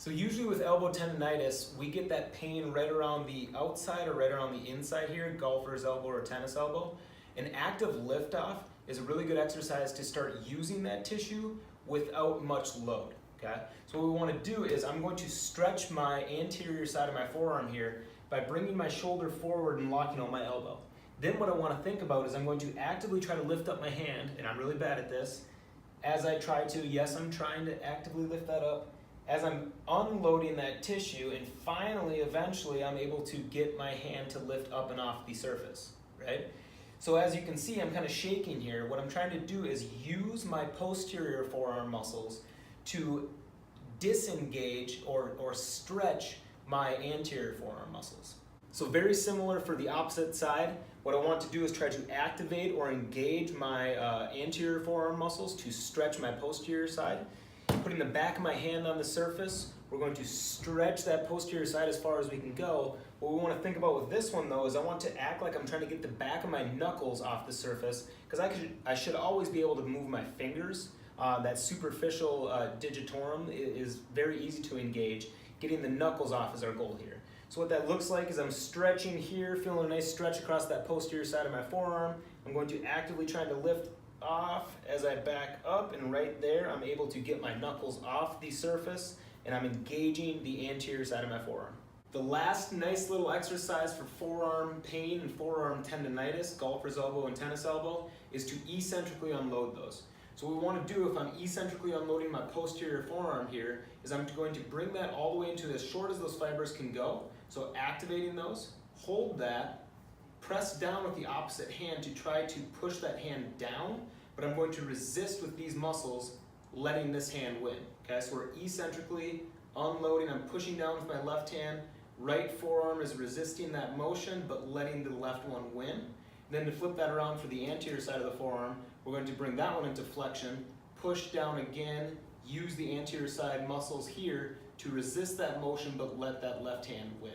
So usually with elbow tendinitis, we get that pain right around the outside or right around the inside here, golfer's elbow or tennis elbow. An active liftoff is a really good exercise to start using that tissue without much load, okay? So what we wanna do is I'm going to stretch my anterior side of my forearm here by bringing my shoulder forward and locking on my elbow. Then what I wanna think about is I'm going to actively try to lift up my hand, and I'm really bad at this, as I try to, yes, I'm trying to actively lift that up, as I'm unloading that tissue, and finally, eventually, I'm able to get my hand to lift up and off the surface, right? So as you can see, I'm kind of shaking here. What I'm trying to do is use my posterior forearm muscles to disengage or stretch my anterior forearm muscles. So very similar for the opposite side. What I want to do is try to activate or engage my anterior forearm muscles to stretch my posterior side. Putting the back of my hand on the surface, we're going to stretch that posterior side as far as we can go. What we want to think about with this one though is I want to act like I'm trying to get the back of my knuckles off the surface, because I should always be able to move my fingers. That superficial digitorum is very easy to engage. Getting the knuckles off is our goal here. So what that looks like is I'm stretching here, feeling a nice stretch across that posterior side of my forearm. I'm going to actively try to lift off as I back up, and right there I'm able to get my knuckles off the surface and I'm engaging the anterior side of my forearm. The last nice little exercise for forearm pain and forearm tendinitis, golfer's elbow and tennis elbow, is to eccentrically unload those. So what we want to do, if I'm eccentrically unloading my posterior forearm here, is I'm going to bring that all the way into as short as those fibers can go. So activating those, hold that, press down with the opposite hand to try to push that hand down, but I'm going to resist with these muscles, letting this hand win. Okay, so we're eccentrically unloading, I'm pushing down with my left hand, right forearm is resisting that motion, but letting the left one win. Then to flip that around for the anterior side of the forearm, we're going to bring that one into flexion, push down again, use the anterior side muscles here to resist that motion, but let that left hand win.